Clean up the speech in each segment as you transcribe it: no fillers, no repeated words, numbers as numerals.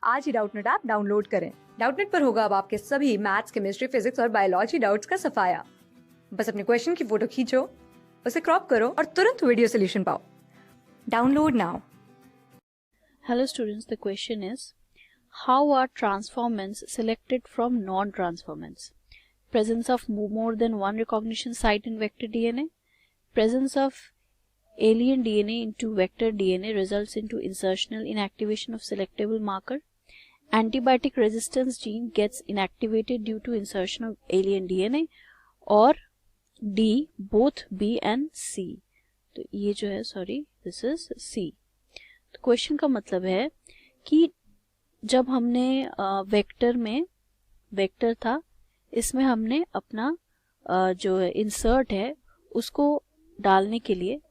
आज ही Doubtnut app download करें। Doubtnut पर होगा अब आपके सभी मैथ्स, केमिस्ट्री, फिजिक्स और बायोलॉजी डाउट्स का सफाया। बस अपने क्वेश्चन की फोटो खींचो, उसे क्रॉप करो और तुरंत वीडियो सोल्यूशन पाओ। Download now. Hello students, the question is, how are transformants selected from non-transformants? Presence of more than one recognition site in vector DNA. Presence of alien DNA into vector DNA results into insertional inactivation of selectable marker. Antibiotic resistance gene gets inactivated due to insertion of alien DNA. और D, both B and C. तो ये जो है, this is C. तो question का मतलब है कि जब हमने वेक्टर में वेक्टर था, इसमें हमने अपना जो इंसर्ट है उसको डालने के लिए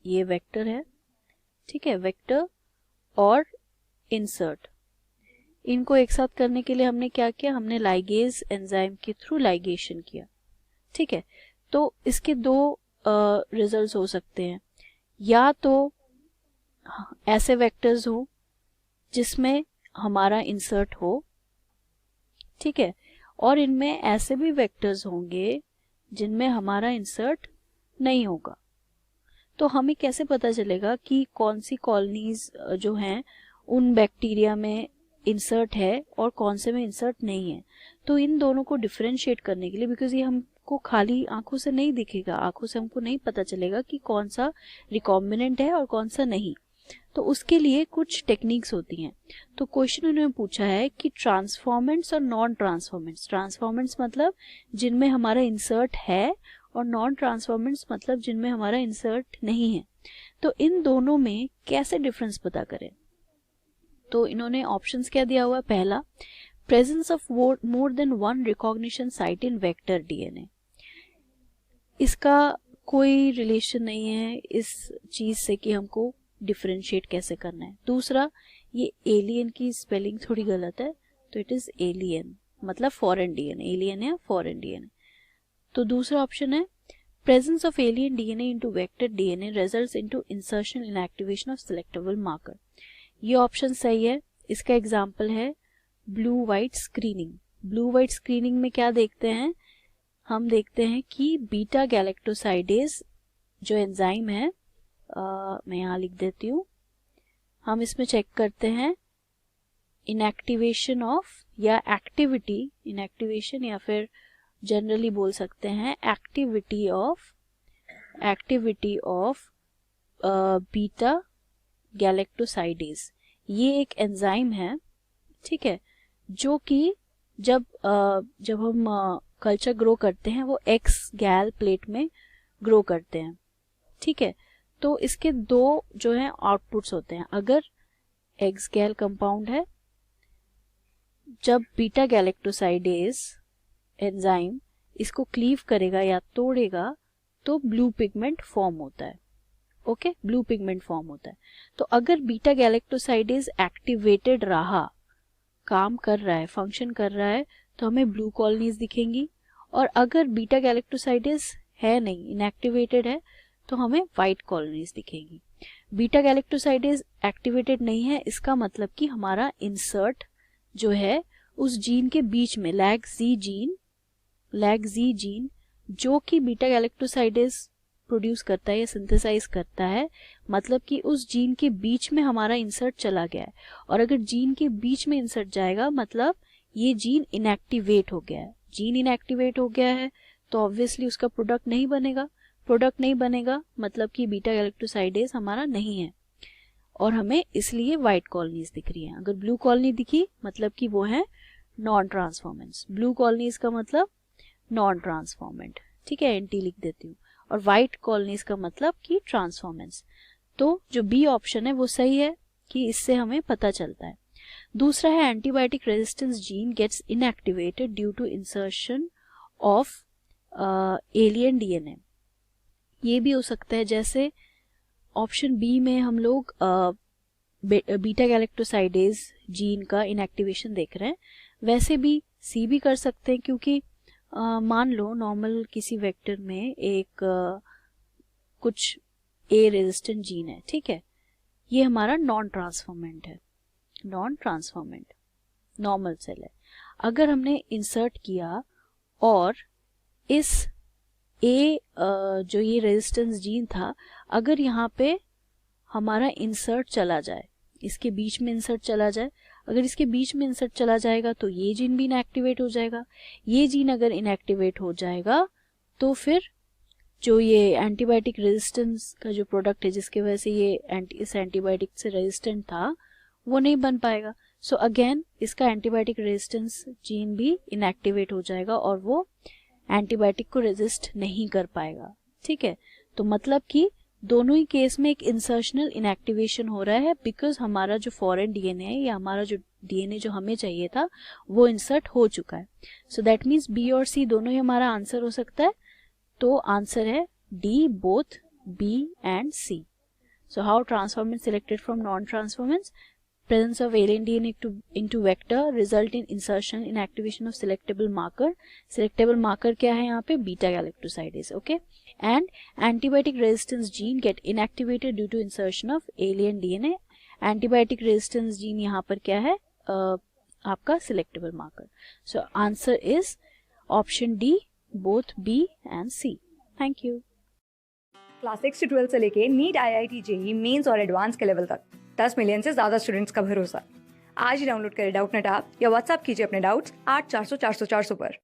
ये वेक्टर है, ठीक है, वेक्टर और इंसर्ट, इनको एक साथ करने के लिए हमने क्या किया, हमने लाइगेज एंजाइम के थ्रू लाइगेशन किया, ठीक है। तो इसके दो रिजल्ट्स हो सकते हैं, या तो ऐसे वेक्टर्स हो जिसमें हमारा इंसर्ट हो, ठीक है, और इनमें ऐसे भी वेक्टर्स होंगे जिनमें हमारा इंसर्ट नहीं होगा। तो हमें कैसे पता चलेगा कि कौन सी कॉलोनीज जो हैं उन बैक्टीरिया में इंसर्ट है और कौन से में इंसर्ट नहीं है। तो इन दोनों को डिफरेंशिएट करने के लिए, बिकॉज ये हमको खाली आंखों से नहीं दिखेगा, आंखों से हमको नहीं पता चलेगा कि कौन सा रिकॉम्बिनेंट है और कौन सा नहीं, तो उसके लिए कुछ टेक्निक्स होती हैं। तो क्वेश्चन उन्होंने पूछा है कि ट्रांसफॉर्मेंट्स और नॉन ट्रांसफॉर्मेंट्स, ट्रांसफॉर्मेंट्स मतलब जिनमें हमारा इंसर्ट है और नॉन ट्रांसफॉर्मेंट्स मतलब जिनमें हमारा इंसर्ट नहीं है, तो इन दोनों में कैसे डिफरेंस पता करें। तो इन्होंने ऑप्शंस क्या दिया हुआ है, पहला, presence of more than one recognition site in vector DNA, इसका कोई रिलेशन नहीं है इस चीज से कि हमको डिफरेंशिएट कैसे करना है। दूसरा, ये एलियन की स्पेलिंग थोड़ी गलत है, तो इट इज एलियन मतलब फॉरेन डीएनए, एलियन या फॉरेन डीएनए। तो दूसरा ऑप्शन है presence of alien DNA into vector DNA results into insertion inactivation of selectable marker, ये ऑप्शन सही है। इसका एग्जांपल है blue white screening. Blue white screening में क्या देखते हैं, हम देखते हैं कि बीटा गैलेक्टोसाइडेज जो एंजाइम है, मैं यहाँ लिख देती हूँ, हम इसमें चेक करते हैं इनएक्टिवेशन ऑफ या एक्टिविटी, इनएक्टिवेशन या फिर जनरली बोल सकते हैं एक्टिविटी ऑफ बीटा गैलेक्टोसाइडेज। ये एक एंजाइम है, ठीक है, जो कि जब हम कल्चर ग्रो करते हैं वो एक्स गैल प्लेट में ग्रो करते हैं, ठीक है। तो इसके दो जो है आउटपुट्स होते हैं। अगर एक्स गैल कंपाउंड है, जब बीटा गैलेक्टोसाइडेज एंजाइम इसको क्लीव करेगा या तोड़ेगा तो ब्लू पिगमेंट फॉर्म होता है, ओके, ब्लू पिगमेंट फॉर्म होता है। तो अगर बीटा गैलेक्टोसाइडेज एक्टिवेटेड रहा, काम कर रहा है, फंक्शन कर रहा है, तो हमें ब्लू कॉलोनीज दिखेंगी, और अगर बीटा गैलेक्टोसाइडेज है नहीं, इनएक्टिवेटेड है, तो हमें व्हाइट कॉलोनीज दिखेंगी। बीटा गैलेक्टोसाइडेज एक्टिवेटेड नहीं है, इसका मतलब कि हमारा इंसर्ट जो है उस जीन के बीच में, लैग जी जीन जो कि बीटा गैलेक्टोसाइडेज प्रोड्यूस करता है या सिंथेसाइज करता है, मतलब कि उस जीन के बीच में हमारा इंसर्ट चला गया है। और अगर जीन के बीच में इंसर्ट जाएगा मतलब ये जीन इनएक्टिवेट हो गया है। जीन इनएक्टिवेट हो गया है तो ऑब्वियसली उसका प्रोडक्ट नहीं बनेगा, मतलब कि बीटा गैलेक्टोसाइडेज हमारा नहीं है और हमें इसलिए व्हाइट कॉलोनीज दिख रही है। अगर ब्लू कॉलोनी दिखी मतलब कि वो है नॉन ट्रांसफॉर्मेंट्स। ब्लू कॉलोनीज का मतलब नॉन ट्रांसफॉर्मेंट, ठीक है, एंटी लिख देती हूँ, और व्हाइट कॉलोनीज का मतलब कि ट्रांसफॉर्मेंट्स। तो जो बी ऑप्शन है वो सही है कि इससे हमें पता चलता है। दूसरा है antibiotic resistance gene gets inactivated due to insertion of alien DNA. ये भी हो सकता है, जैसे ऑप्शन बी में हम लोग बीटा गैलेक्टोसाइडेज जीन का इनएक्टिवेशन देख रहे हैं, वैसे भी सी भी कर सकते हैं, क्योंकि मान लो नॉर्मल किसी वेक्टर में एक कुछ ए रेजिस्टेंट जीन है, ठीक है, ये हमारा नॉन ट्रांसफॉर्मेंट है, नॉन ट्रांसफॉर्मेंट, नॉर्मल सेल है। अगर हमने इंसर्ट किया और इस ए जो ये रेजिस्टेंस जीन था, अगर यहाँ पे हमारा इंसर्ट चला जाए, इसके बीच में इंसर्ट चला जाए, अगर इसके बीच में इंसर्ट चला जाएगा तो ये जीन भी इनएक्टिवेट हो जाएगा। ये जीन अगर इनएक्टिवेट हो जाएगा तो फिर जो ये एंटीबायोटिक रेजिस्टेंस का जो प्रोडक्ट है, जिसकी वजह से ये इस एंटीबायोटिक से रेजिस्टेंट था, वो नहीं बन पाएगा। सो अगेन इसका एंटीबायोटिक रेजिस्टेंस जीन भी इनएक्टिवेट हो जाएगा और वो एंटीबायोटिक को रेजिस्ट नहीं कर पाएगा। ठीक है, तो मतलब कि दोनों ही केस में एक इंसर्शनल इनएक्टिवेशन हो रहा है, बिकॉज हमारा जो फॉरेन डीएनए है या हमारा जो डीएनए जो हमें चाहिए था वो इंसर्ट हो चुका है। सो दैट मीन्स बी और सी दोनों ही हमारा आंसर हो सकता है। तो आंसर है D, both B and C. So how transformant selected from non transformants, presence of alien DNA into vector result in insertion in activation of selectable marker. Selectable marker क्या है यहाँ पे? beta galactosidase. Okay, and antibiotic resistance gene get inactivated due to insertion of alien DNA. Antibiotic resistance gene यहाँ पर क्या है? आपका selectable marker. So answer is option D, both B and C. Thank you. Class 6 से 12 से लेके NEET, IIT, JEE mains और advance के लेवल तक 10 मिलियन से ज्यादा स्टूडेंट्स का भरोसा। आज ही डाउनलोड करें डाउटनेट ऐप या व्हाट्सएप कीजिए अपने डाउट्स 8400 400 400 पर।